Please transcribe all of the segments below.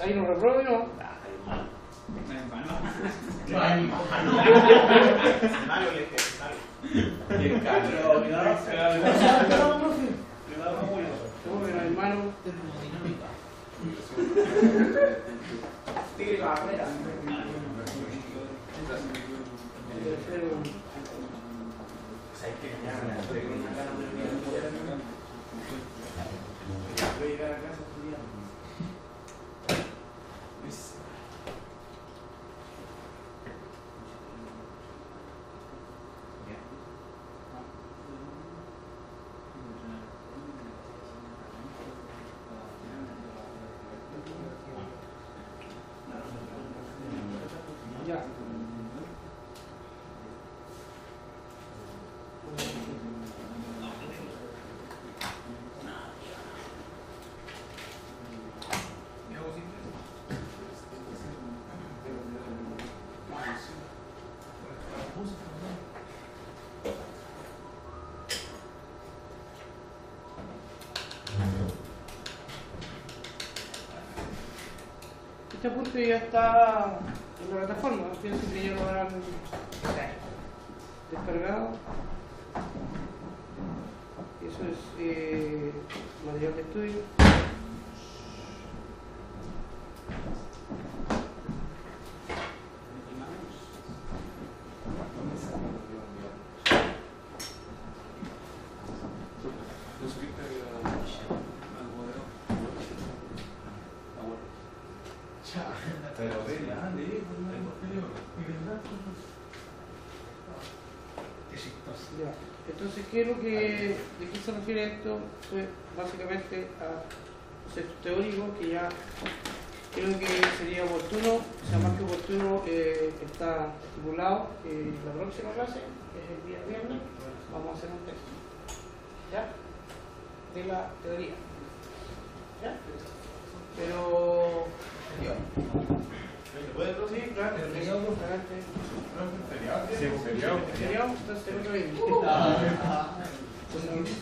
ahí no repruebo, ¿no? Hermano. Ya. Este punto ya está en la plataforma, pienso que ya lo habrán descargado. Eso es material de estudio. Ya. Entonces, ¿qué es lo que, de qué se refiere esto? Pues básicamente a conceptos teóricos que ya creo que sería oportuno, o sea, más que oportuno, está estipulado que la próxima clase, que es el día viernes, vamos a hacer un texto, ¿ya? De la teoría, ¿ya? Pero... ¿Puede producir? Sí, claro, feriado, feriado, entonces otra vez.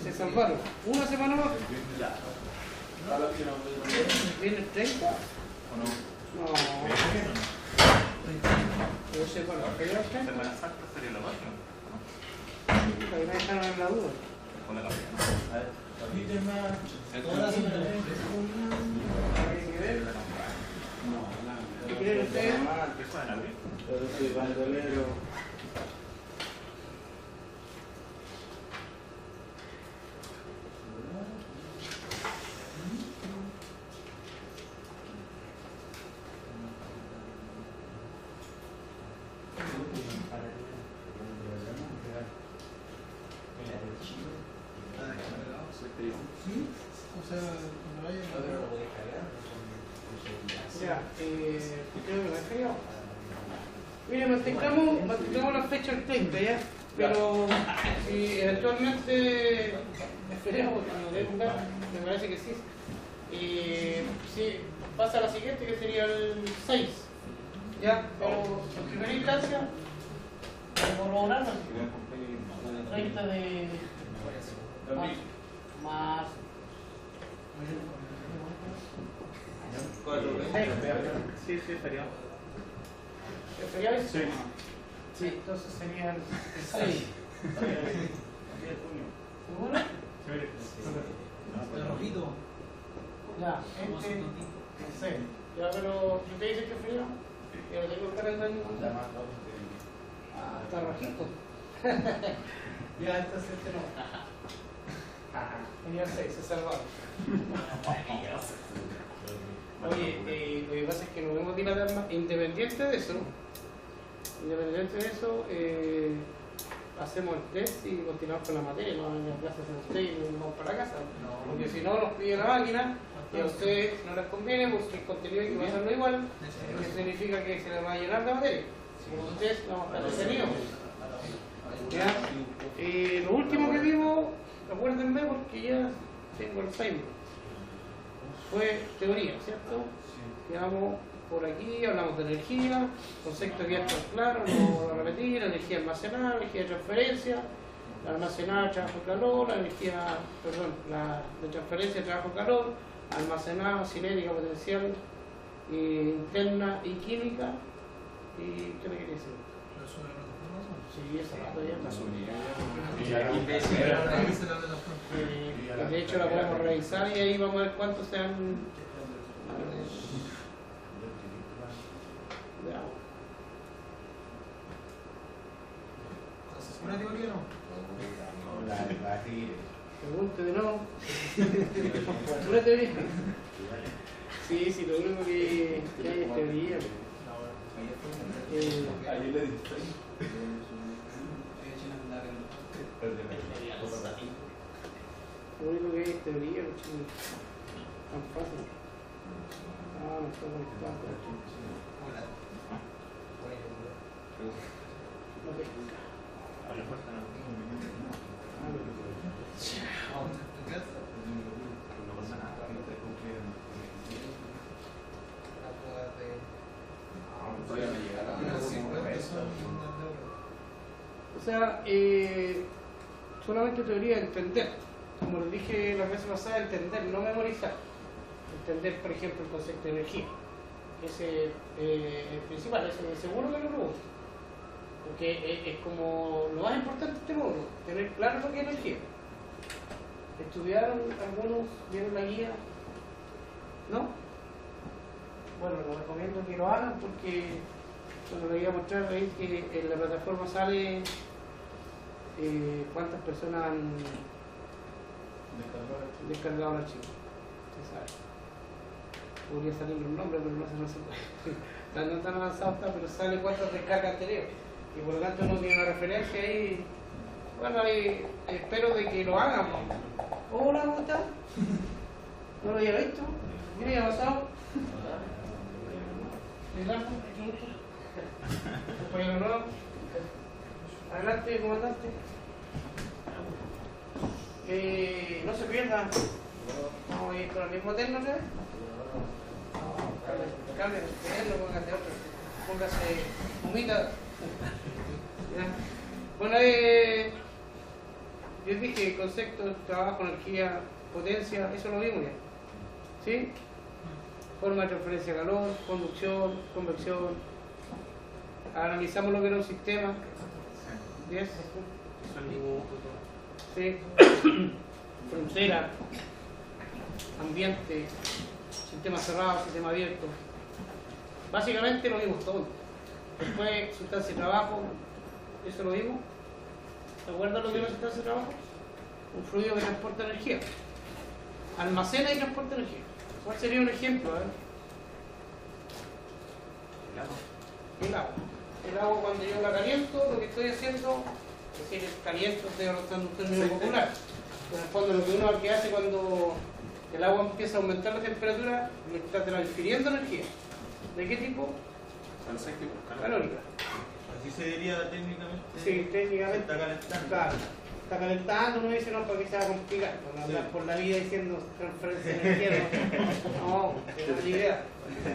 Se salvaron. Una semana más. ¿Viene el 30? ¿O no? No. Yo sé cuándo. Semana Santa sería la máxima. Ahí me dejaron en la duda. Con la cabeza. A ver, ¿Qué creen ustedes? ¿Empieza en abril? yo soy bandolero. Ya, creo que lo he feriado. Mire, mantengamos la fecha del 30, ¿ya? Pero si eventualmente es feriado, porque no debe jugar, me parece que sí. Y si pasa a la siguiente, que sería el 6, ¿ya? Pero en primera instancia, corroborarlo, 30 de marzo. Sí, sí, feriado. ¿El feriado es? Sí. Sí, entonces sería el 6. ¿Seguro? Ya, el 6. Ya, pero si te dice que es feriado, ya lo tengo el calendario. Ah, está rojito. Ya, entonces este no. Tenía 6, se salvaron. Oye, lo que pasa es que nos vemos dilatar más. Independiente de eso, hacemos el test y continuamos con la materia. No en la clase de usted y nos vamos para la casa. Porque si no, nos pide la máquina y a ustedes no les conviene porque el contenido hay que pasarlo igual, que significa que se les va a llenar la materia. Como ustedes vamos a estar detenidos. Lo último que vimos, acuérdenme porque ya tengo Alzheimer, fue teoría, ¿cierto? Quedamos por aquí, hablamos de energía, concepto que ya está claro, no voy a repetir, energía almacenada, energía de transferencia, la almacenada, trabajo calor, la energía, perdón, la de transferencia, trabajo calor, almacenada, cinética, potencial, interna y química. ¿Y qué me quería decir? Sí, esa rato ya. De hecho la podemos revisar y ahí vamos a ver cuántos sean de agua. ¿Una teoría no? Pregunte de nuevo. ¿Una teoría? Sí, sí, lo único que hay es teoría. Ayer le dije. Lo único que hay es teoría, tan fácil. Ah, no está conectado. No pesca. O sea, solamente teoría, entender. Como les dije la vez pasada, entender, no memorizar. Entender, por ejemplo, el concepto de energía. Ese es el principal, ese seguro que lo pregunto. Porque es como lo más importante de este módulo, tener claro lo que es energía. ¿Estudiaron algunos? ¿Vieron la guía? ¿No? Bueno, les recomiendo que lo hagan porque cuando les voy a mostrar veis que en la plataforma sale cuántas personas han descargado el archivo. Se sabe. Podría salir los nombres, pero no se puede. No tan avanzado está, pero sale cuántas descargas anteriores. Y por lo tanto uno tiene una referencia ahí. Bueno, ahí espero de que lo hagan. Hola, ¿cómo estás? ¿No lo había visto? Mira, ya ha pasado. Compañero nuevo. Adelante, comandante. No se pierdan. Vamos a ir con el mismo terno, ¿sabes? Cambien el terno, póngase otro. Póngase humita. Bueno, yo dije concepto, trabajo, energía, potencia, eso lo vimos ya. ¿Sí? Forma de transferencia de calor, conducción, convección. Analizamos lo que era un sistema. 10. Sí. Frontera, ambiente, sistema cerrado, sistema abierto. Básicamente lo vimos todo. Después, sustancia de trabajo, eso lo vimos. ¿Se acuerdan lo que era sustancia de trabajo? Un fluido que transporta energía. Almacena y transporta energía. ¿Cuál sería un ejemplo? El agua. El agua, cuando yo la caliento, lo que estoy haciendo, es decir, caliento, estoy usando un término popular. En el fondo, lo que uno que hace cuando el agua empieza a aumentar la temperatura, le está transfiriendo energía. ¿De qué tipo? Calórica. Así se diría técnicamente. Sí, técnicamente. Está calentando. Claro. Está calentando, uno dice, no, para que se va a complicar. Por hablar por la vida diciendo transferencia de energía. No, no es la idea.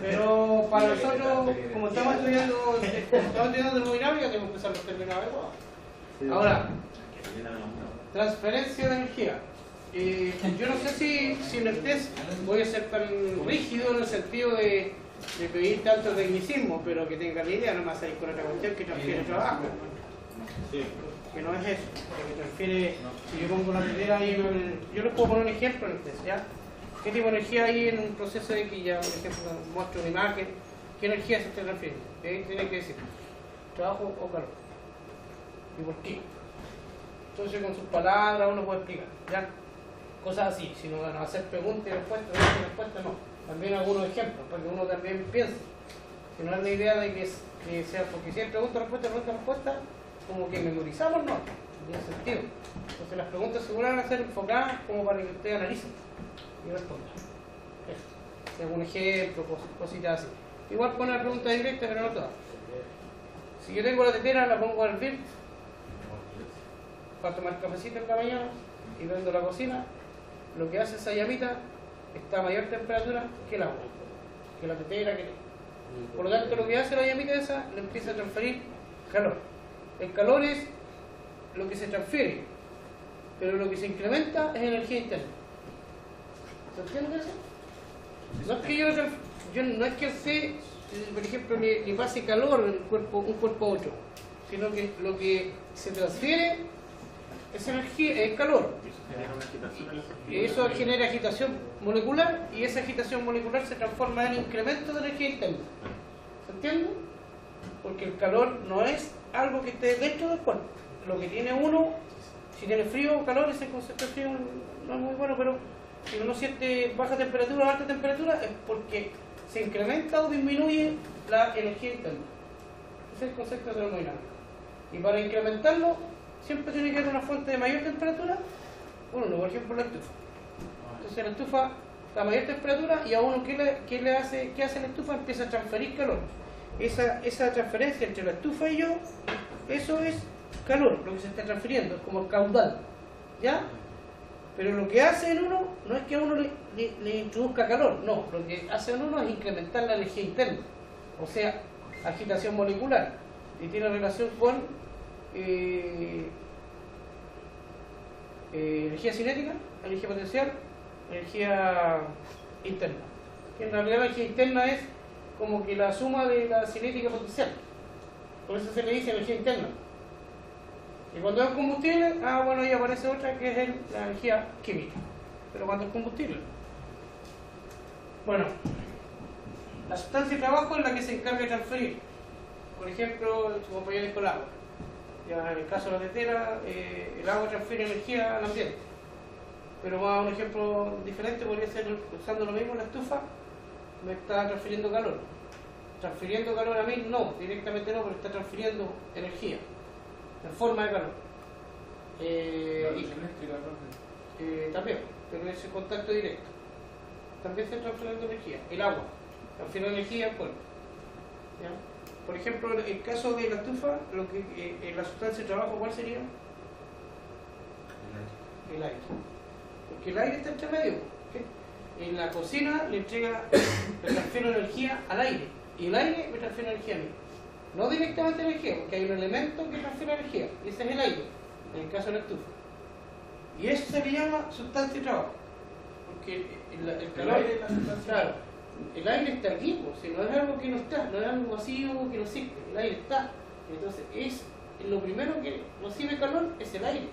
Pero para nosotros, como estamos estudiando termodinámica, tenemos que usar los términos adecuados. Ahora, transferencia de energía. Yo no sé si en el test voy a ser tan rígido en el sentido de pedir tanto tecnicismo, pero que tengan la idea, no me vas a ir con otra cuestión que transfiere trabajo. Sí. Que no es eso, que transfiere, si yo pongo una primera ahí, yo les puedo poner un ejemplo en el test, ¿ya? ¿Qué tipo de energía hay en un proceso de que ya, por ejemplo, muestro una imagen? ¿Qué energía se está transfiriendo? ¿Qué tiene que decir? ¿Trabajo o calor? ¿Y por qué? Entonces con sus palabras uno puede explicar, ¿ya? Cosas así, si no van a hacer preguntas y respuestas, no. También algunos ejemplos, para que uno también piense. Si no es la idea de que sea, porque si hay respuesta, como que memorizamos, no tiene sentido. Entonces las preguntas seguras van a ser enfocadas como para que usted analice y responda. Eso. Si algún ejemplo, cositas así. Igual pone la pregunta directa, pero no todas. Si yo tengo la tetera, la pongo a hervir para tomar cafecito en la mañana y prendo la cocina, lo que hace esa llamita está a mayor temperatura que el agua, que la tetera, que... Por lo tanto, lo que hace la llamita esa, le empieza a transferir calor. El calor es lo que se transfiere, pero lo que se incrementa es energía interna. ¿Se entiende eso? No es que yo yo no es que sé, por ejemplo, le pase calor un cuerpo a otro, sino que lo que se transfiere es energía, es calor. Y eso genera agitación molecular, y esa agitación molecular se transforma en incremento de energía interna. ¿Se entiende? Porque el calor no es algo que esté dentro del cuerpo. Lo que tiene uno, si tiene frío o calor, ese concepto de frío no es muy bueno, pero si uno siente baja temperatura o alta temperatura, es porque se incrementa o disminuye la energía interna. Ese es el concepto de termodinámica. Y para incrementarlo, siempre tiene que haber una fuente de mayor temperatura. Uno, por ejemplo, la estufa. Entonces la estufa, la mayor temperatura, y a uno, ¿qué hace la estufa? Empieza a transferir calor. Esa transferencia entre la estufa y yo, eso es calor, lo que se está transfiriendo, es como el caudal, ¿ya? Pero lo que hace en uno no es que a uno le introduzca calor, no, lo que hace en uno es incrementar la energía interna, o sea, agitación molecular, y tiene relación con energía cinética, energía potencial, energía interna. Que en realidad la energía interna es como que la suma de la cinética potencial, por eso se le dice energía interna. Y cuando es combustible, bueno, ahí aparece otra que es la energía química, pero cuando es combustible. Bueno, la sustancia de trabajo es la que se encarga de transferir, por ejemplo, su compañero con el agua. Ya en el caso de la tetera, el agua transfiere energía al ambiente. Pero más un ejemplo diferente podría ser usando lo mismo, la estufa me está transfiriendo calor. Transfiriendo calor a mí no, directamente no, pero está transfiriendo energía en forma de calor. También, pero ese contacto directo. También se está transfiriendo energía. El agua transfiere energía al cuerpo. ¿Ya? Por ejemplo, en el caso de la estufa, la sustancia de trabajo, ¿cuál sería? El aire. Porque el aire está entre medio. ¿Okay? En la cocina le transfiero energía al aire, y el aire me transfiere energía a mí. No directamente energía, porque hay un elemento que transfiere energía, y ese es el aire, en el caso de la estufa. Y eso se le llama sustancia de trabajo. Porque el calor, claro, el aire está aquí, si no es algo que no está, no es algo vacío que no existe, el aire está. Entonces lo primero que recibe calor es el aire,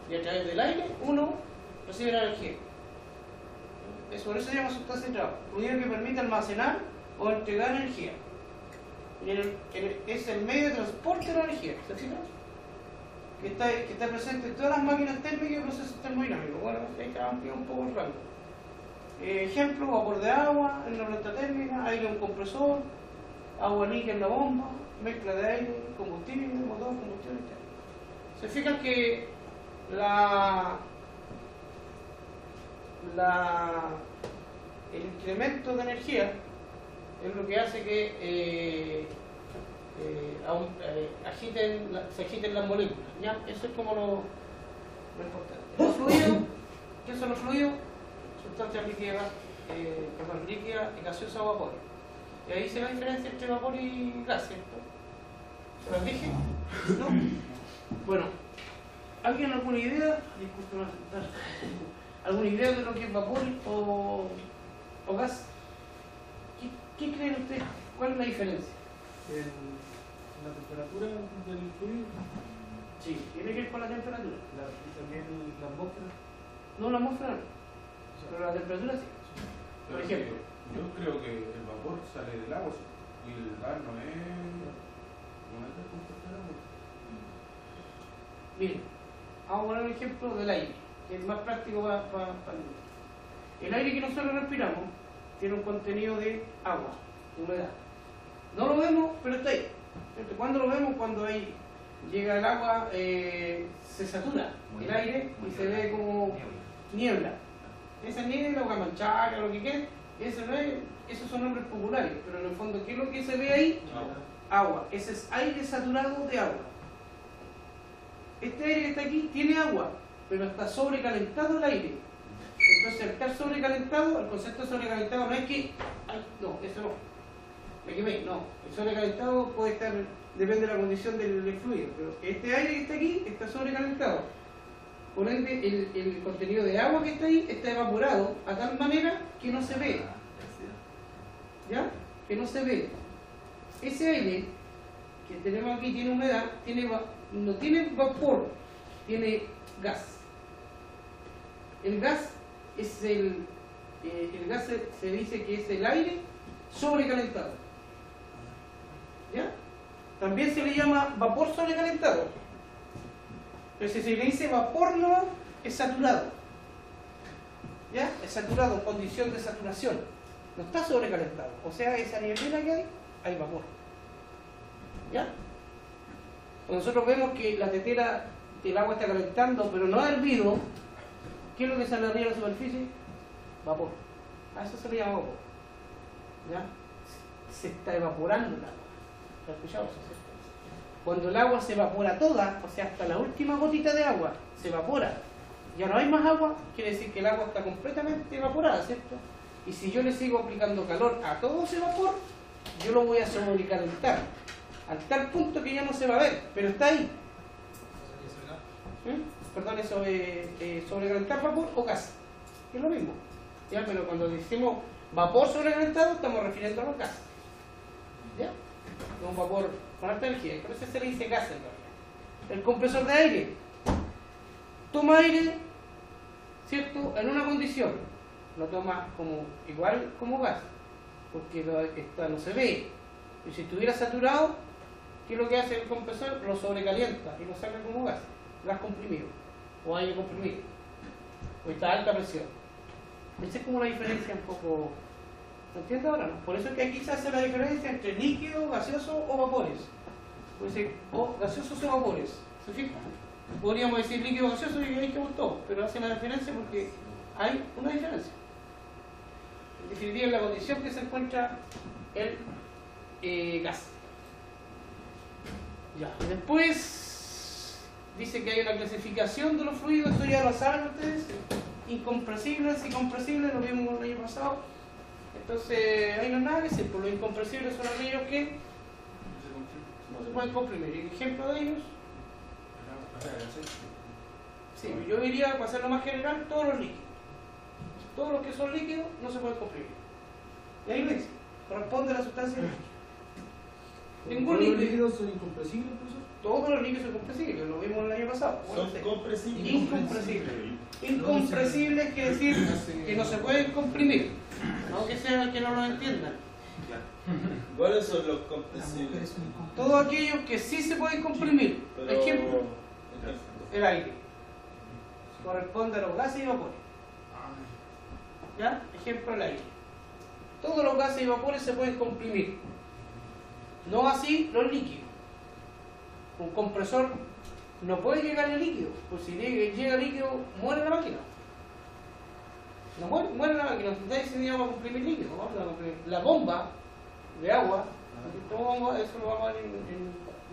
y a través del aire uno recibe la energía. Por eso se llama sustancia de trabajo, fluido que permite almacenar o entregar energía. Y es el medio de transporte de la energía, ¿se fijan? Que está presente en todas las máquinas térmicas y procesos termodinámicos. Bueno, ahí está ampliado un poco el rango. Ejemplo, vapor de agua en la planta térmica, aire en un compresor, agua líquida en la bomba, mezcla de aire, combustible, motor, combustible interno. Se fijan que el incremento de energía es lo que hace que se agiten las moléculas, ¿ya? Eso es como lo importante. Los fluidos, ¿qué son los fluidos? Sustancias líquidas, líquida y gaseosa o vapor. Y ahí se ve la diferencia entre vapor y gas, ¿cierto? ¿Se las dije? ¿No? Bueno, ¿alguien alguna idea? Disculpe, ¿alguna idea de lo que es vapor o gas? ¿Qué creen ustedes? ¿Cuál es la diferencia? La temperatura del fluido. Sí, tiene que ver con la temperatura. Y también la atmósfera. No, la atmósfera no. Pero la temperatura sí. Por ejemplo. Yo creo que el vapor sale del agua y el gas no es del compuesto del agua. Miren, vamos a poner un ejemplo del aire, que es más práctico para el aire que nosotros respiramos tiene un contenido de agua, de humedad. No lo vemos, pero está ahí. ¿Cuándo lo vemos? Cuando ahí llega el agua, se satura el aire y se ve como niebla. Esa niebla o manchaca, lo que quieran, esos son nombres populares, pero en el fondo, ¿qué es lo que se ve ahí? Agua. Ese es aire saturado de agua. Este aire que está aquí tiene agua, pero está sobrecalentado el aire. Entonces, al estar sobrecalentado, el concepto de sobrecalentado no es que, no, eso no, me quemé, no. El sobrecalentado puede estar, depende de la condición del fluido, pero este aire que está aquí está sobrecalentado. Por ende, el contenido de agua que está ahí está evaporado a tal manera que no se ve. ¿ya? Que no se ve. Ese aire que tenemos aquí tiene humedad, no tiene vapor, tiene gas. El gas es el gas se dice que es el aire sobrecalentado. ¿Ya? También se le llama vapor sobrecalentado. Pero si se le dice vapor no, es saturado. ¿Ya? Es saturado, en condición de saturación. No está sobrecalentado. O sea, esa niebla que hay vapor. ¿Ya? Cuando nosotros vemos que la tetera del agua está calentando, pero no ha hervido, ¿qué es lo que sale arriba de la superficie? Vapor. A eso se le llama vapor. ¿Ya? Se está evaporando el agua. ¿Lo escuchamos? Cuando el agua se evapora toda, o sea, hasta la última gotita de agua se evapora, ya no hay más agua, quiere decir que el agua está completamente evaporada, ¿cierto? Y si yo le sigo aplicando calor a todo ese vapor, yo lo voy a sobrecalentar, al tal punto que ya no se va a ver, pero está ahí. Perdón, eso es sobrecalentar vapor o gas, es lo mismo. ¿Ya? Pero cuando decimos vapor sobrecalentado, estamos refiriendo a los gases. ¿Ya? Un vapor con alta energía, y por eso se le dice gas en realidad. El compresor de aire toma aire, ¿cierto?, en una condición, lo toma como igual como gas, porque no se ve. Y si estuviera saturado, ¿qué es lo que hace el compresor? Lo sobrecalienta y lo saca como gas comprimido, o aire comprimido, o está a alta presión. Esa es como la diferencia un poco. ¿Me entiendes ahora? No? Por eso es que aquí se hace la diferencia entre líquido, gaseoso o vapores. Puede ser o gaseosos o vapores. ¿Se fijan? Podríamos decir líquido gaseoso y ahí quedamos todos, pero hace la diferencia porque hay una diferencia. En definitiva, es la condición que se encuentra el gas. Ya. Después dice que hay una clasificación de los fluidos, esto ya lo saben ustedes. Incompresibles y compresibles, lo vimos el año pasado. Entonces, ahí no hay nada que decir, por los incompresibles son aquellos que no se pueden comprimir. ¿Y el ejemplo de ellos? Sí, yo diría, para hacerlo más general, todos los líquidos. Todos los que son líquidos no se pueden comprimir. Y ahí lo dice, corresponde a la sustancia líquida. Ningún ¿Todos los líquido. líquidos son incompresibles, profesor? Todos los líquidos son compresibles, lo vimos el año pasado. Son compresibles. Incompresibles. Incompresibles quiere decir que no se pueden comprimir. No que sea que no lo entiendan. ¿Cuáles son los compresibles? Todos aquellos que sí se pueden comprimir. Pero- Ejemplo, el aire. Corresponde a los gases y vapores. ¿Ya? Ejemplo, el aire. Todos los gases y vapores se pueden comprimir. No así los líquidos. Un compresor no puede llegar al líquido, pues si llega el líquido, muere la máquina. No muere la máquina, nadie se llama a comprimir líquido. Vamos a comprimir. La bomba de agua, eso lo vamos a ver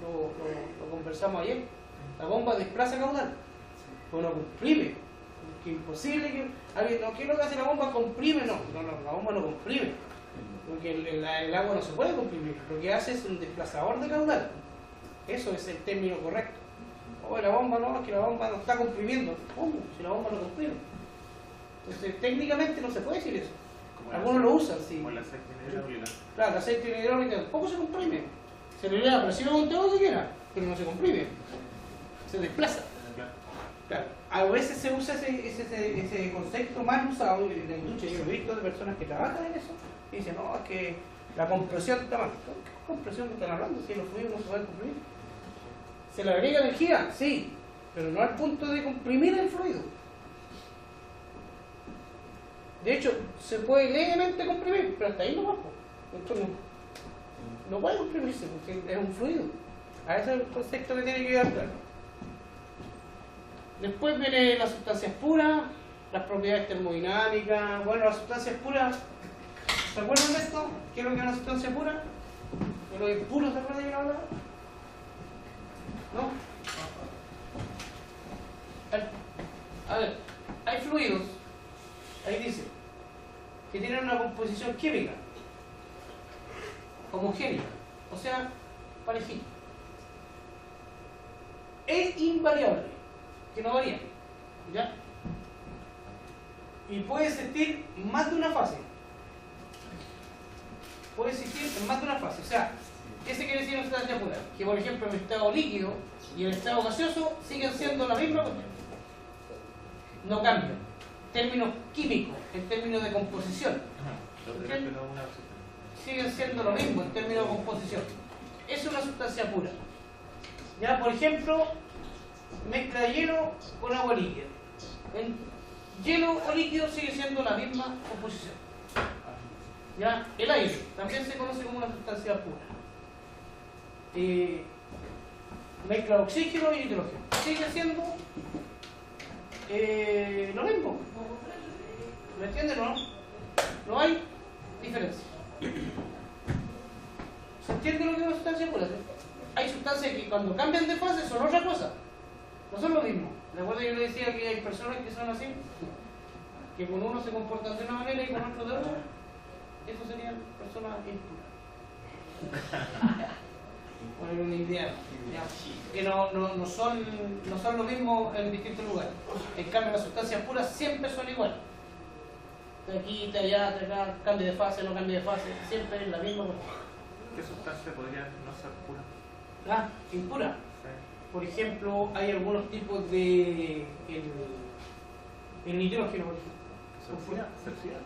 lo conversamos ayer. La bomba desplaza caudal, pues no comprime. Que imposible que alguien no quiero que hace la bomba, comprime, no, la bomba no comprime. Porque el agua no se puede comprimir, lo que hace es un desplazador de caudal. Eso es el término correcto. Oh, la bomba no, es que la bomba no está comprimiendo. ¿Cómo? Si la bomba no comprime. Entonces, técnicamente no se puede decir eso. Algunos lo usan, sí. Como el aceite hidráulico. Claro, el aceite hidráulico tampoco se comprime. Se le da presión a todo lo que quiera, pero no se comprime. Se desplaza. Claro, a veces se usa ese concepto más usado en la industria. Yo he visto de personas que trabajan en eso y dicen, no, es que la compresión está mal. ¿Qué compresión que están hablando? Si los fluidos no se pueden comprimir. ¿Se le agrega energía? Sí, pero no al punto de comprimir el fluido. De hecho, se puede levemente comprimir, pero hasta ahí no va. Esto no puede comprimirse porque es un fluido. A ese es el concepto que tiene que quedar claro. Después vienen las sustancias puras, las propiedades termodinámicas. Bueno, las sustancias puras, ¿se acuerdan de esto? ¿Qué es lo que es una sustancia pura? ¿De lo impuro se acuerdan de que lo hablaba? ¿No? A ver, hay fluidos, ahí dice, que tienen una composición química homogénea, o sea, parejita. Es invariable, que no varía, ¿ya? Y puede existir más de una fase. puede existir en más de una fase. O sea, ¿qué se quiere decir en sustancia pura? Que por ejemplo el estado líquido y el estado gaseoso siguen siendo la misma cuestión. No cambian. Términos químicos, en términos de composición. Siguen siendo lo mismo en términos de composición. Es una sustancia pura. Ya, por ejemplo, mezcla de hielo con agua líquida. En hielo o líquido sigue siendo la misma composición. Ya, el aire también se conoce como una sustancia pura. Mezcla de oxígeno y hidrógeno. Sigue siendo lo mismo. ¿Me entienden o no? No hay diferencia. ¿Se entiende lo que es una sustancia pura? Hay sustancias que cuando cambian de fase son otra cosa. No son lo mismo. ¿Recuerda que yo le decía que hay personas que son así? Que con uno se comportan de una manera y con otro de otra. Eso serían personas impuras. Poner una idea. ¿Ya? Que no son lo mismo en distintos lugares. En cambio, las sustancias puras siempre son iguales. De aquí, de allá, de acá, cambio de fase, no cambio de fase, siempre es la misma cosa. ¿Qué sustancia podría no ser pura? Ah, impura. Sí. Por ejemplo, hay algunos tipos de el nitrógeno, por ejemplo. ¿Se oxida? ¿Se oxida?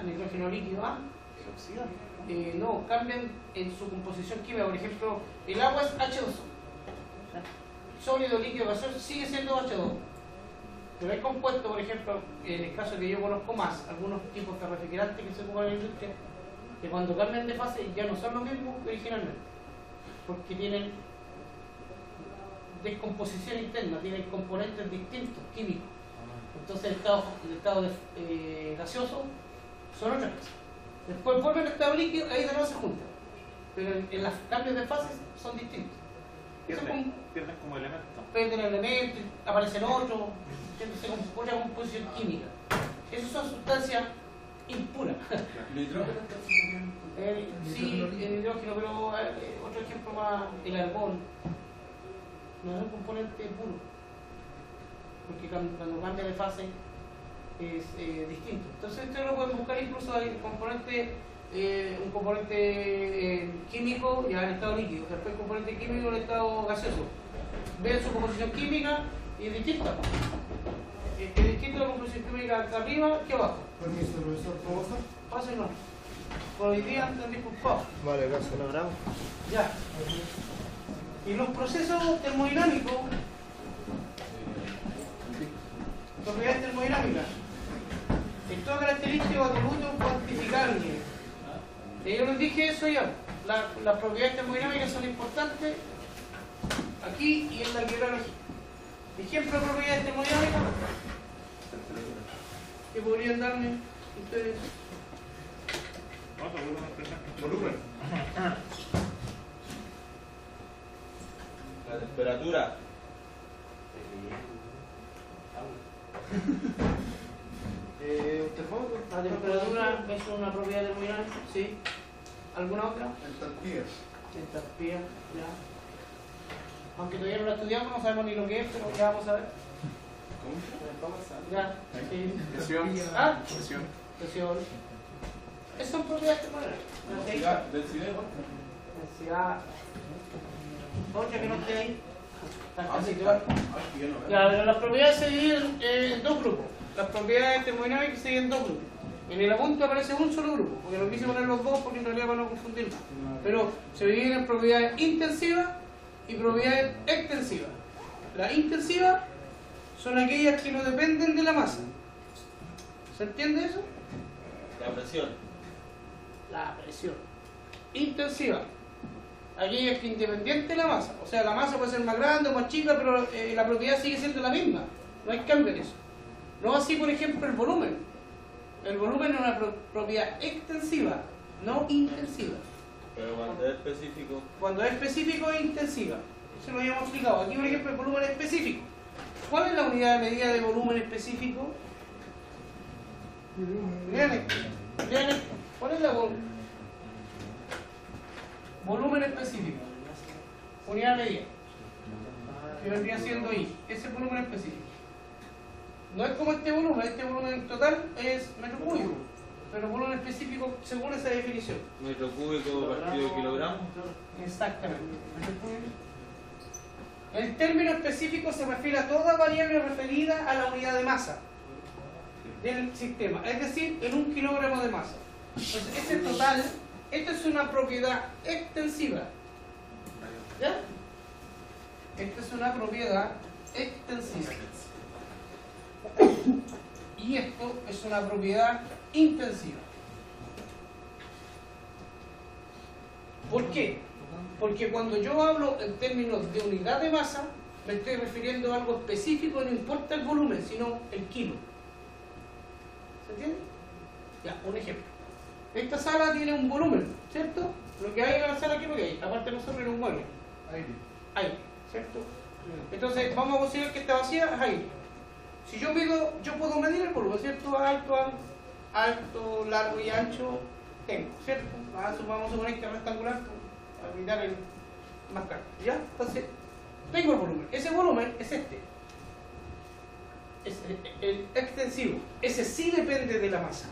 Nitrógeno líquido, ¿Se oxida? no, cambian en su composición química. Por ejemplo, el agua es H2O. Sólido, líquido, gaseoso sigue siendo H2O. Pero hay compuestos, por ejemplo, en el caso que yo conozco más, algunos tipos de refrigerantes que se ocupan en la industria, que cuando cambian de fase ya no son los mismos que originalmente, porque tienen descomposición interna, tienen componentes distintos, químicos. Entonces el estado gaseoso son otras cosas. Después vuelven al estado líquido, ahí de nuevo se juntan. Pero en los cambios de fases son distintos. Pierden como elementos. Pierden elementos, aparecen otros, se compone una composición química. Esas son sustancias impuras. ¿El hidrógeno? Sí, el hidrógeno, pero otro ejemplo más, el argón. No es un componente puro, porque cuando cambia de fase es distinto. Entonces esto lo pueden buscar incluso hay un componente químico ya en estado líquido, después componente químico en estado gaseoso. Ven su composición química y es distinta. Es distinta la composición química acá arriba que abajo. Permiso, profesor, ¿puedo pasar? Pásenlo. Por hoy día están disculpados. Vale, gracias, un abrazo. Ya. Y los procesos termodinámicos, propiedades termodinámicas, en toda característica o atributo cuantificable. Yo les dije eso ya. Las propiedades termodinámicas son importantes aquí y en la biología. Ejemplo de propiedades termodinámicas que podrían darme ustedes. Volumen. La temperatura. La temperatura es una propiedad termodinámica, ¿sí? ¿Alguna otra? Entalpía. Entalpía, ya. Aunque todavía no la estudiamos, no sabemos ni lo que es, pero ya vamos a ver. ¿Cómo? Ya. Sí. Presión. Ah, Presión. presión. Esas son propiedades termodinámicas. Densidad. Densidad. Otra que no esté ahí. Están casi está. todas. Aquí ya no veo. Ya, pero las propiedades se dividen en dos grupos. Las propiedades termodinámicas se dividen en dos grupos. En el apunte aparece un solo grupo, porque lo quise poner los dos porque en realidad para no confundir más. Pero se dividen en propiedades intensivas y propiedades extensivas. Las intensivas son aquellas que no dependen de la masa. ¿Se entiende eso? La presión. La presión. Intensiva. Aquella que es independiente de la masa. O sea, la masa puede ser más grande o más chica, pero la propiedad sigue siendo la misma. No hay cambio en eso. No así, por ejemplo, el volumen. El volumen es una propiedad extensiva, no intensiva. Pero cuando es específico. Cuando es específico es intensiva. Eso lo habíamos explicado. Aquí, por ejemplo, el volumen es específico. ¿Cuál es la unidad de medida de volumen específico? Vean esto. Vean esto. ¿Cuál es la volumen específico? Unidad de medida. Que vendría siendo I. Ese es el volumen específico. No es como este volumen total es metro cúbico. pero volumen específico según esa definición. Metro cúbico partido kilogramo. Exactamente. El término específico se refiere a toda variable referida a la unidad de masa del sistema, es decir, en 1 kilogramo de masa. Entonces, este total, esto es una propiedad extensiva. ¿Ya? Esta es una propiedad extensiva. Y esto es una propiedad intensiva. ¿Por qué? Porque cuando yo hablo en términos de unidad de masa, me estoy refiriendo a algo específico, no importa el volumen, sino el kilo. ¿Se entiende? Ya, un ejemplo. Esta sala tiene un volumen, ¿cierto? Lo que hay en la sala, ¿qué es lo que hay? Aparte de nosotros, en un mueble. Aire, ¿cierto? Entonces, vamos a considerar que está vacía, es aire. Si yo mido, yo puedo medir el volumen, ¿cierto? Alto, largo y ancho, tengo, ¿cierto? Vamos a suponer que es rectangular, para evitar el más caro. ¿Ya? Entonces, tengo el volumen. Ese volumen es este. Es el extensivo. Ese sí depende de la masa.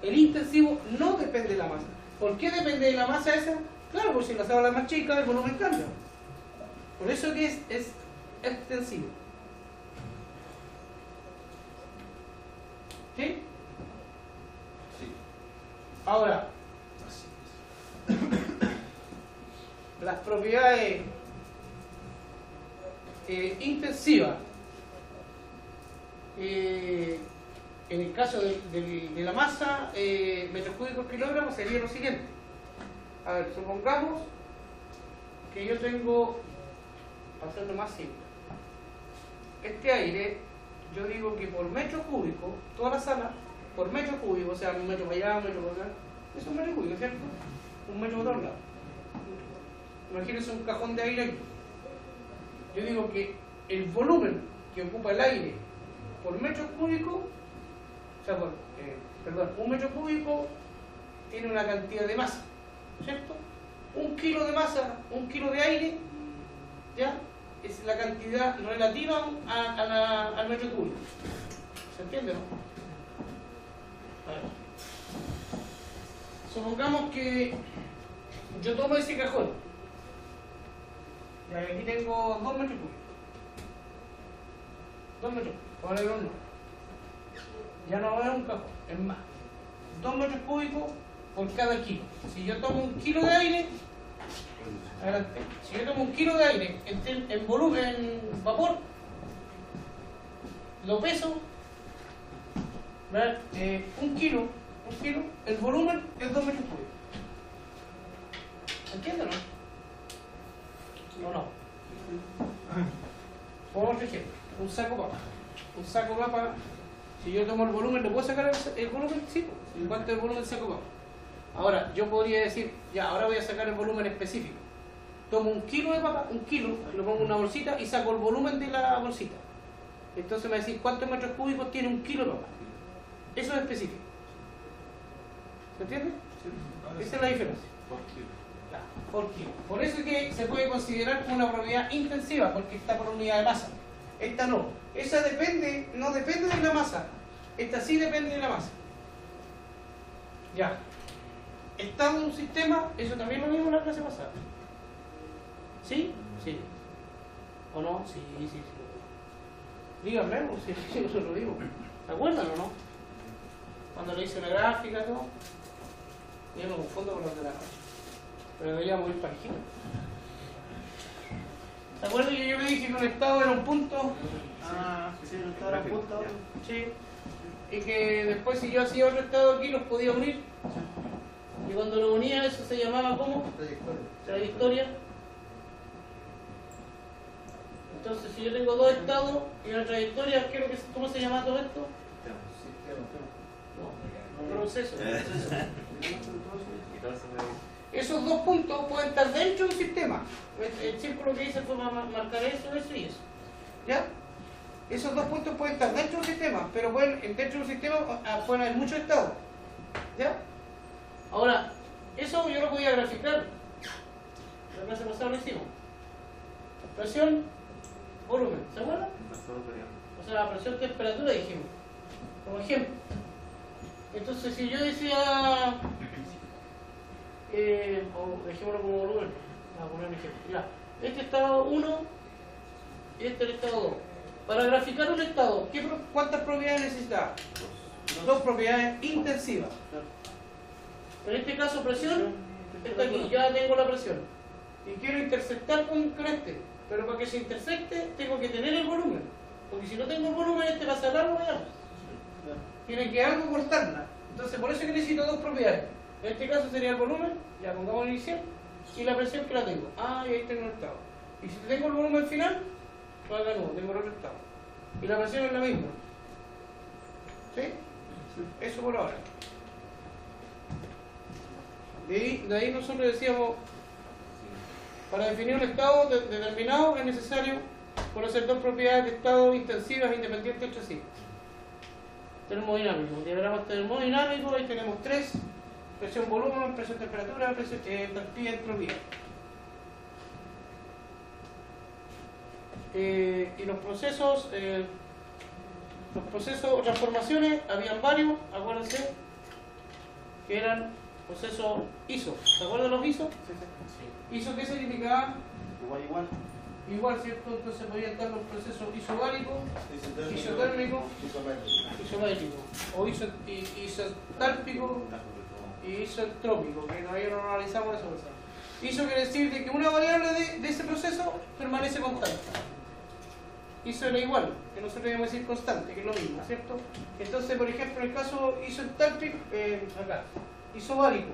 El intensivo no depende de la masa. ¿Por qué depende de la masa esa? Claro, porque si la sala es más chica, el volumen cambia. Por eso que es extensivo. ¿Sí? Sí. Ahora, las propiedades intensivas, en el caso de la masa, metros cúbicos kilogramos, sería lo siguiente. A ver, supongamos que yo tengo, para hacerlo más simple, este aire, yo digo que por metro cúbico, toda la sala, por metro cúbico, o sea, un metro para allá, un metro para acá, es un metro cúbico, ¿cierto? Un metro por todos lados. Imagínense un cajón de aire aquí. Yo digo que el volumen que ocupa el aire por metro cúbico, o sea, un metro cúbico tiene una cantidad de masa, ¿cierto? 1 kilo de masa, 1 kilo de aire, ¿ya? Es la cantidad relativa al metro cúbico. ¿Se entiende, no? A ver. Supongamos que yo tomo ese cajón. Y aquí tengo 2 metros cúbicos. 2 metros cúbicos. Ahora hay uno. Ya no va a haber un cajón, es más. 2 metros cúbicos por cada kilo. Si yo tomo 1 kilo de aire, adelante. Si yo tomo 1 kilo de aire en volumen, en vapor, lo peso, ¿verdad? 1 kilo, el volumen es 2 metros cúbicos. ¿Entienden o no? No. Por otro ejemplo, un saco de papa. Un saco de papa, si yo tomo el volumen, ¿lo puedo sacar el volumen? Sí, pues. ¿Cuánto es el volumen del saco de papa? Ahora, yo podría decir, ya, ahora voy a sacar el volumen específico. Tomo 1 kilo de papa, 1 kilo, lo pongo en una bolsita y saco el volumen de la bolsita. Entonces me decís, ¿cuántos metros cúbicos tiene 1 kilo de papa? Eso es específico. ¿Se entiende? Esa es la diferencia. Por kilo. Por eso es que se puede considerar como una propiedad intensiva, porque está por unidad de masa. Esta no. Esa no depende de la masa. Esta sí depende de la masa. Ya. Estado de un sistema, eso también lo vimos en la clase pasada. ¿Sí? Sí. ¿O no? Sí. Díganme, si nosotros lo digo. ¿Se acuerdan o no? Cuando le hice la gráfica, todo. Yo me confundo con los de la noche. Pero deberíamos ir parejitos. ¿Se acuerdan que yo le dije que un estado era un punto? Sí, el estado era un punto. Sí. Y que después, si yo hacía otro estado aquí, los podía unir. Y cuando lo unía, eso se llamaba ¿cómo? Trayectoria. Entonces, si yo tengo 2 estados y una trayectoria, ¿cómo se llama todo esto? No, proceso. Esos 2 puntos pueden estar dentro de un sistema. El círculo que hice fue marcar eso y eso. ¿Ya? Esos 2 puntos pueden estar dentro de un sistema, pero dentro de un sistema pueden haber muchos estados. ¿Ya? Ahora, eso yo lo podía graficar. La clase pasada lo hicimos. Presión, volumen. ¿Se acuerdan? O sea, la presión, temperatura dijimos. Como ejemplo. Entonces, si yo decía, o dejémoslo como volumen, vamos a poner un ejemplo. Ya, este estado 1 y este el estado 2. Para graficar un estado, ¿cuántas propiedades necesitaba? Dos propiedades intensivas. En este caso, presión, está aquí, ya tengo la presión. Y quiero intersectar con este. Pero para que se intersecte, tengo que tener el volumen. Porque si no tengo el volumen, este va a ser largo ya. Tiene que algo cortarla. Entonces, por eso es que necesito dos propiedades. En este caso sería el volumen, ya pongamos inicial, y la presión que la tengo. Ah, y ahí tengo el estado. Y si tengo el volumen final, pues acá no, tengo el otro estado. Y la presión es la misma. ¿Sí? Eso por ahora. De ahí nosotros decíamos, para definir un estado determinado es necesario conocer dos propiedades de estado intensivas independientes entre sí. Termodinámico, diagrama termodinámico, ahí tenemos tres: presión volumen, presión temperatura, presión entropía, entropía. Y los procesos o transformaciones, habían varios, acuérdense, que eran procesos ISO. ¿Se acuerdan los ISO? ¿ISO qué significaba? Igual. Igual, ¿cierto? Entonces podían estar los procesos isobárico, isotérmico, isométrico, o isotálpico y isotrópico, que no analizamos eso. ISO quiere decir de que una variable de ese proceso permanece constante. ISO era igual, que nosotros debemos decir constante, que es lo mismo, ¿cierto? Entonces, por ejemplo, en el caso isotálpico, acá, isobárico,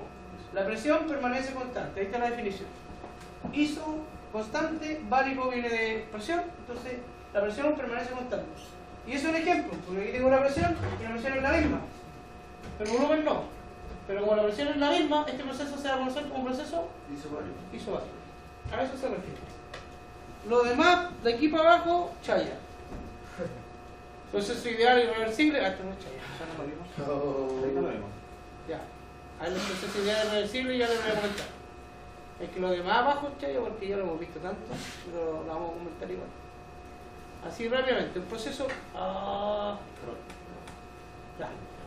la presión permanece constante, ahí está la definición. ISO constante, bárico viene de presión, entonces la presión permanece constante. Y eso es un ejemplo, porque aquí tengo la presión y la presión es la misma, pero el volumen no. Pero como la presión es la misma, este proceso se va a conocer como proceso isobárico. A eso se refiere. Lo demás, de aquí para abajo, chaya. Proceso ideal y reversible, esto no es chaya, ya no lo vimos. Ya, hay los procesos ideales y reversibles, ya les voy a comentar. Es que lo demás abajo es chaya porque ya lo hemos visto tanto, pero lo vamos a comentar igual. Así rápidamente, un proceso.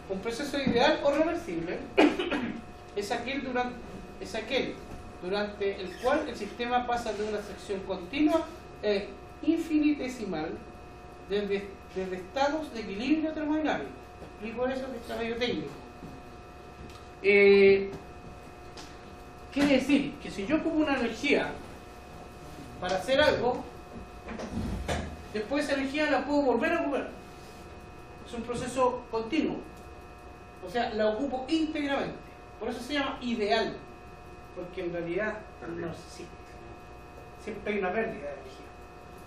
Un proceso ideal o reversible es aquel durante el cual el sistema pasa de una sección continua e infinitesimal desde estados de equilibrio termodinámico. Explico eso que está medio técnico. Quiere decir que si yo ocupo una energía para hacer algo, después esa energía la puedo volver a ocupar. Es un proceso continuo. O sea, la ocupo íntegramente. Por eso se llama ideal. Porque en realidad no existe. Siempre hay una pérdida de energía.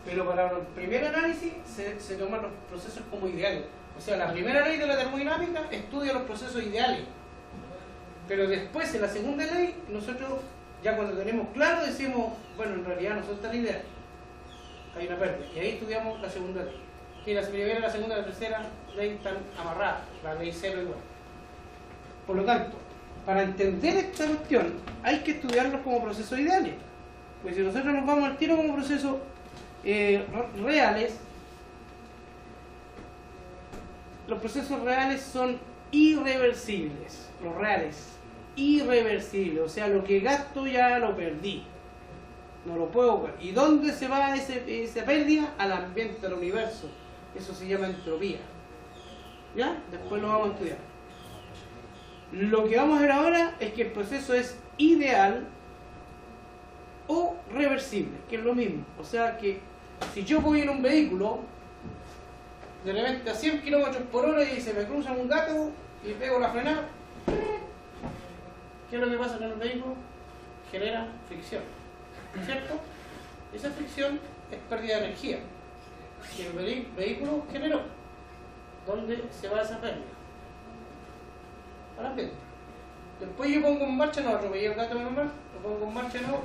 Pero para el primer análisis se toman los procesos como ideales. O sea, la primera ley de la termodinámica estudia los procesos ideales. Pero después, en la segunda ley, nosotros, ya cuando tenemos claro, decimos, bueno, en realidad no son tan ideales. Hay una pérdida. Y ahí estudiamos la segunda ley. Y la primera, la segunda y la tercera ley están amarradas. La ley cero igual. Por lo tanto, para entender esta cuestión, hay que estudiarlos como procesos ideales. Pues si nosotros nos vamos al tiro como procesos reales, los procesos reales son irreversibles. Los reales, irreversibles. O sea, lo que gasto ya lo perdí. No lo puedo ver. ¿Y dónde se va esa pérdida? Al ambiente, al universo. Eso se llama entropía. ¿Ya? Después lo vamos a estudiar. Lo que vamos a ver ahora es que el proceso es ideal o reversible, que es lo mismo. O sea que si yo voy en un vehículo de repente a 100 km/h y se me cruza un gato y pego la frenada, ¿qué es lo que pasa con el vehículo? Genera fricción, ¿cierto? Esa fricción es pérdida de energía que el vehículo generó. ¿Dónde se va esa pérdida? Al ambiente. Después yo pongo en marcha, no atropellé el gato normal, lo pongo en marcha no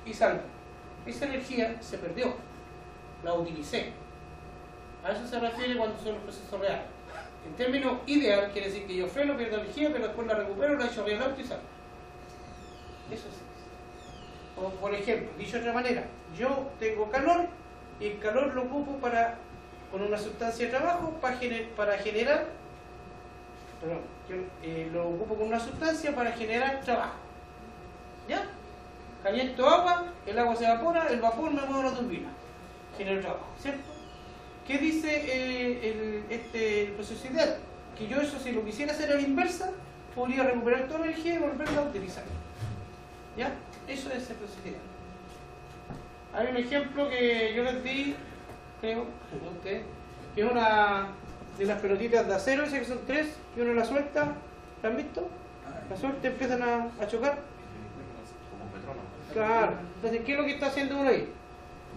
y salgo. Esa energía se perdió, la utilicé. A eso se refiere cuando son los procesos reales. En términos ideal quiere decir que yo freno, pierdo energía, pero después la recupero, la echo arriba del auto y salgo. Eso sí. O por ejemplo, dicho de otra manera, yo tengo calor y el calor lo ocupo con una sustancia de trabajo para generar perdón, lo ocupo con una sustancia para generar trabajo. ¿Ya? Caliento agua, el agua se evapora, el vapor me mueve la turbina. Genero trabajo, ¿cierto? ¿Qué dice el proceso ideal? Que yo eso, si lo quisiera hacer a la inversa, podría recuperar toda la energía y volverla a utilizar. ¿Ya? Eso es el proceso ideal. Hay un ejemplo que yo les di, creo, que es una de las pelotitas de acero, esas que son 3, y uno la suelta, ¿la han visto? La suelta, empiezan a chocar. Claro. Entonces, ¿qué es lo que está haciendo uno ahí?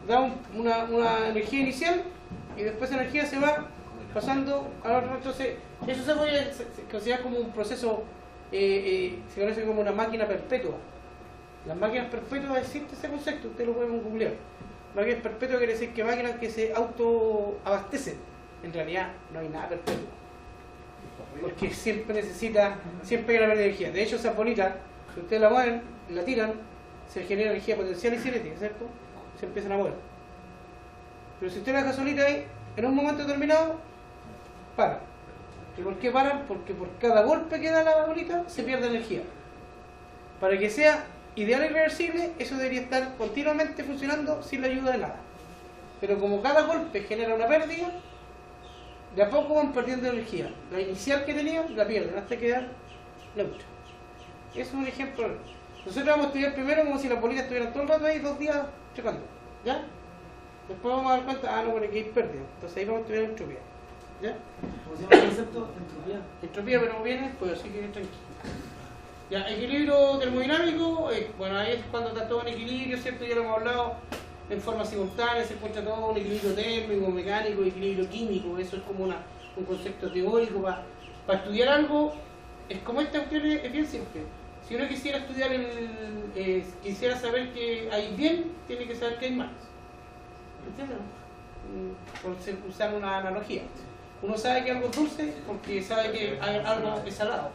Da una energía inicial y después esa energía se va pasando a la otra. Entonces, eso se considera como un proceso, se conoce como una máquina perpetua. Las máquinas perpetuas, existe ese concepto, ustedes lo pueden googlear. Máquinas perpetuas quiere decir que máquinas que se autoabastecen. En realidad no hay nada perpetuo, porque siempre hay una pérdida de energía. De hecho, esa bolita, si ustedes la mueven, la tiran, se genera energía potencial y cinética, ¿cierto? Se empiezan a mover. Pero si usted la deja solita ahí, en un momento determinado, para. ¿Y por qué paran? Porque por cada golpe que da la bolita se pierde energía. Para que sea ideal y reversible, eso debería estar continuamente funcionando sin la ayuda de nada. Pero como cada golpe genera una pérdida, de a poco van perdiendo energía. La inicial que tenían la pierden hasta quedar neutra. Eso es un ejemplo. Nosotros vamos a estudiar primero como si las bolitas estuvieran todo el rato ahí 2 días chocando. ¿Ya? Después vamos a dar cuenta, no, porque aquí hay pérdida. Entonces ahí vamos a estudiar entropía. ¿Ya? ¿Cómo se llama el concepto? Entropía. Entropía, pero viene después, así que tranquilo. Ya, equilibrio termodinámico, bueno, ahí es cuando está todo en equilibrio, ¿cierto? Ya lo hemos hablado en forma simultánea, se encuentra todo un equilibrio térmico, mecánico, equilibrio químico, eso es como un concepto teórico. Para estudiar algo, es como esta cuestión es bien simple. Si uno quisiera estudiar quisiera saber que hay bien, tiene que saber que hay mal. ¿Entiendes? Por usar una analogía. Uno sabe que algo es dulce porque sabe que algo es salado.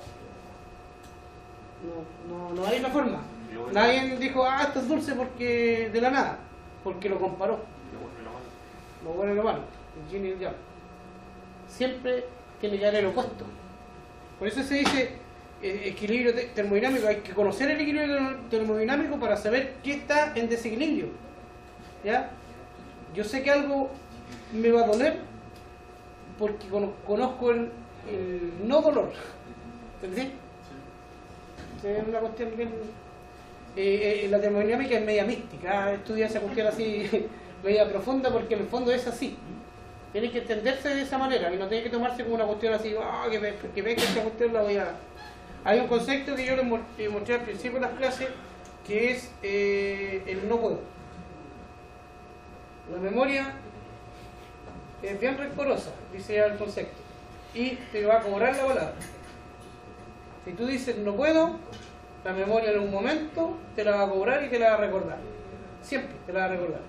No hay otra forma. Nadie dijo, esto es dulce porque de la nada, porque lo comparó. Lo bueno y lo malo, el yin y el yang. Siempre tiene que haber el opuesto. Por eso se dice equilibrio termodinámico. Hay que conocer el equilibrio termodinámico para saber qué está en desequilibrio. ¿Ya? Yo sé que algo me va a doler porque conozco el no dolor. ¿Entendés? Es una cuestión bien... la termodinámica es media mística, estudia esa cuestión así media profunda porque en el fondo es así. Tiene que entenderse de esa manera y no tiene que tomarse como una cuestión así, que ve que esta cuestión la voy a... Hay un concepto que yo les mostré al principio de las clases que es el no puedo. La memoria es bien rencorosa, dice el concepto, y te va a cobrar la volada. Si tú dices no puedo, la memoria en un momento te la va a cobrar y te la va a recordar. Siempre te la va a recordar.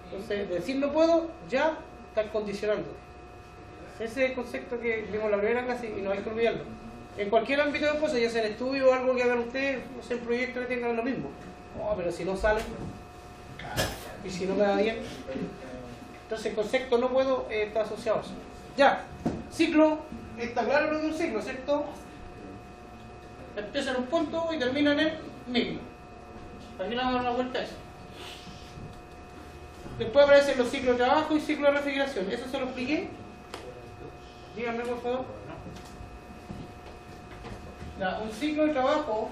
Entonces, decir no puedo, ya estás condicionando. Ese es el concepto que vimos en la primera clase y no hay que olvidarlo. En cualquier ámbito de cosas, ya sea en estudio o algo que hagan ustedes, no sé, en proyectos que tengan lo mismo. Pero si no sale, y si no me da bien. Entonces el concepto no puedo está asociado a eso. Ya, ciclo, está claro lo de un ciclo, ¿cierto? Empieza en un punto y termina en el mismo. Aquí le vamos a dar una vuelta a eso. Después aparecen los ciclos de trabajo y ciclos de refrigeración. ¿Eso se lo expliqué? Díganme por favor. Ya, un ciclo de trabajo,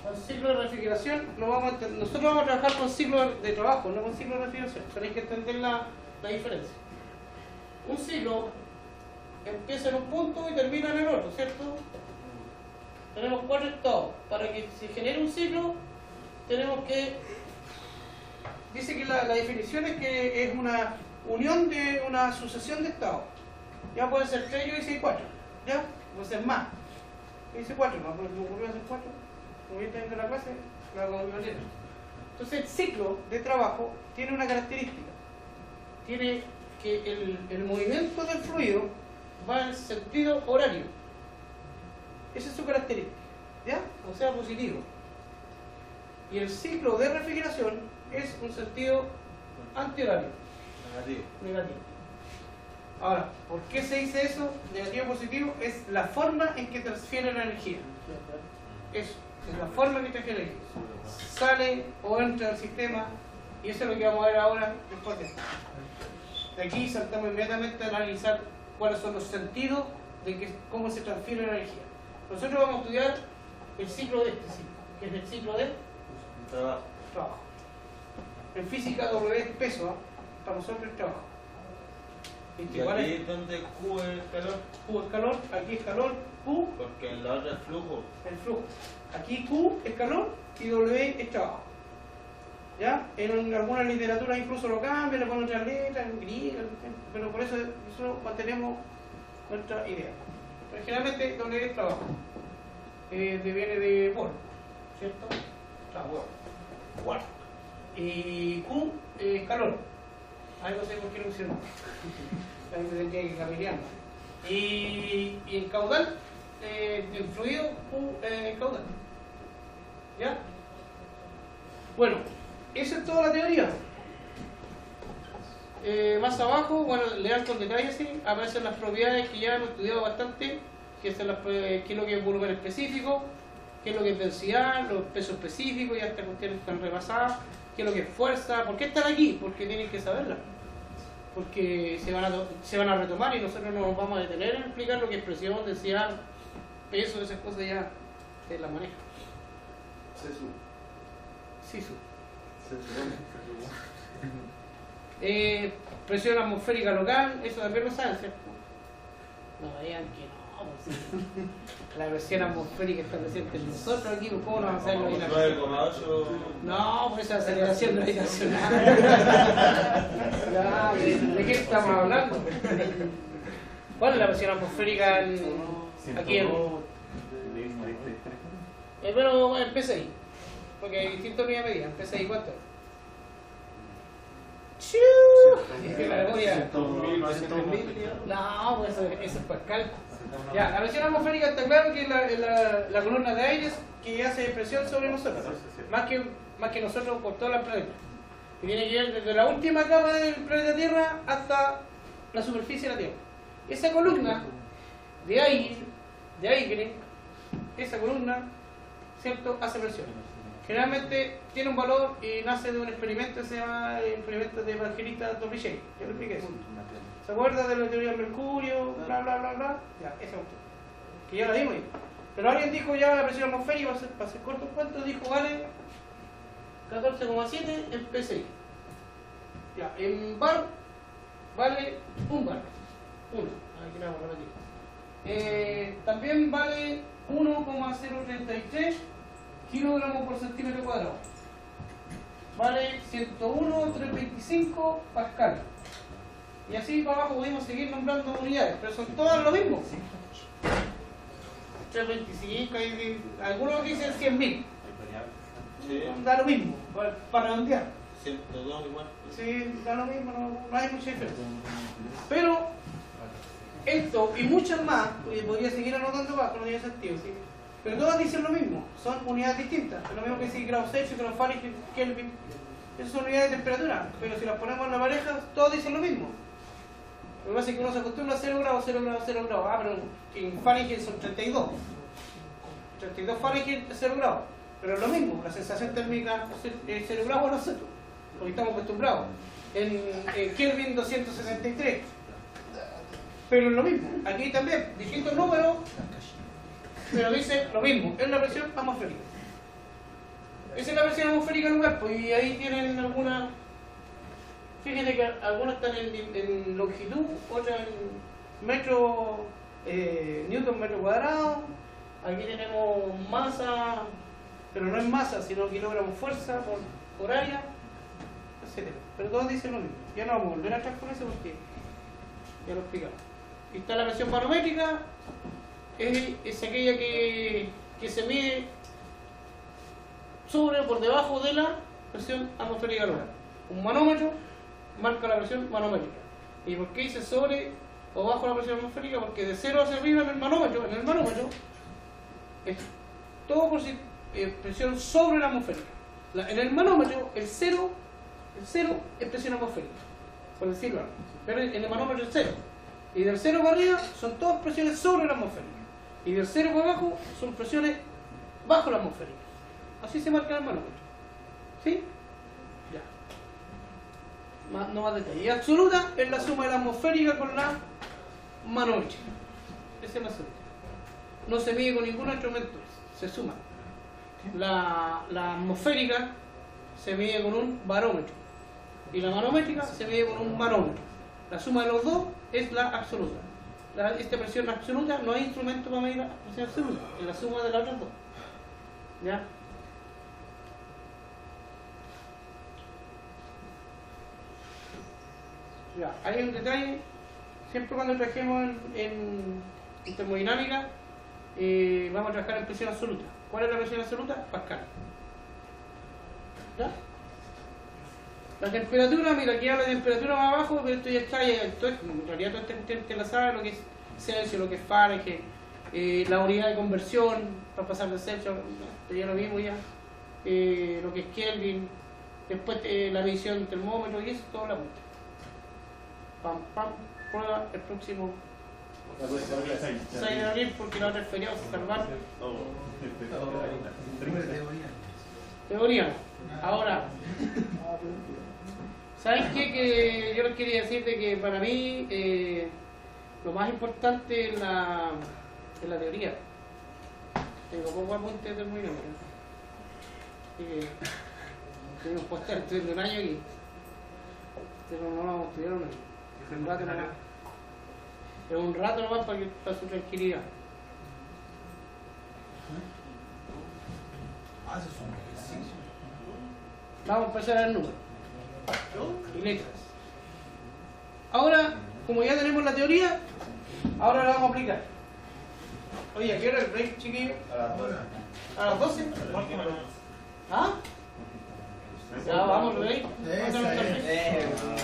un ciclo de refrigeración, nosotros vamos a trabajar con ciclo de trabajo, no con ciclo de refrigeración. Tenéis que entender la diferencia. Un ciclo empieza en un punto y termina en el otro, ¿cierto? Tenemos 4 estados. Para que se genere un ciclo, tenemos que... Dice que la definición es que es una unión de una sucesión de estados. Ya pueden ser 3, yo hice 4. ¿Ya? Puede ser más. Yo hice 4, no, porque me ocurrió hacer 4. Como yo estoy viendo la clase, la hago de manera. Entonces el ciclo de trabajo tiene una característica. Tiene que el movimiento del fluido va en sentido horario. Esa es su característica, ¿ya? O sea, positivo. Y el ciclo de refrigeración es un sentido antihorario. Negativo. Negativo. Ahora, ¿por qué se dice eso? Negativo positivo es la forma en que transfiere la energía. Eso, es la forma en que transfiere la energía. Sale o entra al sistema, y eso es lo que vamos a ver ahora después de esto. De aquí saltamos inmediatamente a analizar cuáles son los sentidos de cómo se transfiere la energía. Nosotros vamos a estudiar el ciclo de este ciclo, que es el ciclo del Trabajo. trabajo. En física W es peso, ¿eh? Para nosotros es trabajo. Y Igual aquí es es donde Q es el calor, Q es calor, aquí es calor, Q porque en la otra es flujo. el flujo. Aquí Q es calor y W es trabajo. ¿Ya? En algunas literaturas incluso lo cambian, le ponen otras letras, en griego, pero por eso nosotros mantenemos nuestra idea. Pero generalmente W es trabajo. Viene de work, ¿cierto? Trabajo. Work. Y Q es calor. Ahí no sé por qué lo pusieron. Ahí me tendría que cambiar. Y el caudal, el fluido Q caudal. ¿Ya? Bueno, esa es toda la teoría. Más abajo, bueno, lean con detalle, ¿sí? Aparecen las propiedades que ya hemos estudiado bastante, que es qué es lo que es volumen específico, qué es lo que es densidad, los pesos específicos, ya estas cuestiones están repasadas, qué es lo que es fuerza. ¿Por qué están aquí? Porque tienen que saberla. Porque se van a retomar y nosotros no nos vamos a detener en explicar lo que es presión, densidad, peso, esas cosas ya se las manejan. Sisu. Presión atmosférica local, eso también lo saben, ¿cierto? No digan que no, pues, sí. La presión atmosférica está presente en nosotros aquí, pues, ¿cómo no vamos a saber lo que es la presión? 9,8. No, pues esa aceleración gravitacional. Ya, ¿de qué estamos hablando? ¿Cuál es la presión atmosférica aquí en... pero bueno, empecé ahí. Porque hay distintas unidades de medida. Empecé ahí, ¿cuánto? ¡Chiu! La memoria. 100.000. No, pues eso es Pascal. Ya, la presión atmosférica está claro que es la columna de aire que hace presión sobre nosotros, más que nosotros por todo el planeta. Y tiene que ver desde la última capa del planeta Tierra hasta la superficie de la Tierra. Esa columna de aire, esa columna, ¿cierto?, hace presión. Generalmente tiene un valor y nace de un experimento que se llama el experimento de Evangelista Torbichet. Yo le expliqué eso. ¿Se acuerda de la teoría del mercurio? Bla, bla, bla, bla. Ya, esa cuestión. Que ya la dimos ahí. Pero alguien dijo ya la presión atmosférica, para hacer corto cuento, dijo vale 14,7 en PSI. Ya, en bar vale un bar. Uno. Aquí la vamos a repetir. También vale 1,033 kilogramos por centímetro cuadrado. Vale 101,325 pascal. Y así para abajo podemos seguir nombrando unidades, pero son todas lo mismo. 325, algunos dicen 100.000. Sí. Da lo mismo, para redondear. 102 igual. Sí, da lo mismo, no hay mucha diferencia. Pero esto y muchas más, podría seguir anotando más, pero no tiene sentido, ¿sí? Pero todas dicen lo mismo, son unidades distintas. Es lo mismo que decir grados Celsius, grados Fahrenheit, Kelvin. Esas son unidades de temperatura, pero si las ponemos en la pareja, todas dicen lo mismo. Lo que pasa es que uno se acostumbra a 0 grados, 0 grados, 0 grados. Ah, pero en Fahrenheit son 32. 32 Fahrenheit es 0 grados. Pero es lo mismo, la sensación térmica es 0 grados o no 0. Porque estamos acostumbrados. En Kelvin 273. Pero es lo mismo. Aquí también, distintos números, pero dice lo mismo. Es la presión atmosférica. Esa es la presión atmosférica en un cuerpo. Y ahí tienen algunas. Fíjense que algunas están en longitud, otras en metro, newton metro cuadrado. Aquí tenemos masa, pero no es masa, sino kilogramos fuerza por área, etc. Pero todos dicen lo mismo. Ya no vamos a volver atrás con eso porque ya lo explicamos. Y está la presión barométrica, es aquella que se mide sobre o por debajo de la presión atmosférica local. Un manómetro marca la presión manométrica. ¿Y por qué dice sobre o bajo la presión atmosférica? Porque de 0 hacia arriba en el manómetro es todo por presión sobre la atmosférica. En el manómetro el cero es presión atmosférica, por decirlo algo. Pero en el manómetro es 0. Y del 0 para arriba son todas presiones sobre la atmosférica. Y del 0 para abajo son presiones bajo la atmosférica. Así se marca el manómetro. ¿Sí? Ya. No más detalle. Y absoluta es la suma de la atmosférica con la manómetrica. Esa es la absoluta. No se mide con ningún instrumento, se suma. La atmosférica se mide con un barómetro y la manométrica se mide con un manómetro. La suma de los dos es la absoluta. Esta presión absoluta no hay instrumento para medir la presión absoluta, es la suma de las otras dos. ¿Ya? Ya, hay un detalle, siempre cuando trabajemos en termodinámica vamos a trabajar en presión absoluta. ¿Cuál es la presión absoluta? Pascal. ¿Ya? La temperatura, mira, aquí habla de temperatura más abajo, pero esto ya está, en realidad todo este la sabe, lo que es Celsius, lo que es Fahrenheit, la unidad de conversión para pasar de Celsius, ya lo vimos ya, lo que es Kelvin, después la medición del termómetro y eso, todo la punta. Pam, pam, prueba el próximo 6 de abril porque la otra es feriado, se salvar. Teoría. Ahora, ¿sabes qué? Que yo les quería decir de que para mí lo más importante es la teoría. Tengo poco apunte de termodinámica. Así que tengo puesto de un año aquí. Pero no vamos a estudiar un año. Es un rato nomás. Es un rato nomás para su tranquilidad. Vamos a empezar a ver números y letras. Ahora, como ya tenemos la teoría, ahora la vamos a aplicar. Oye, ¿a qué hora el break, chiquillo? A las 12. ¿Ah? Ya, vamos, break. A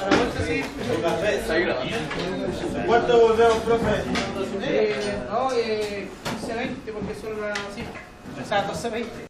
la vuelta, sí. ¿Cuánto volvemos, profe? No, 15:20 porque son las 5. O sea, 12:20.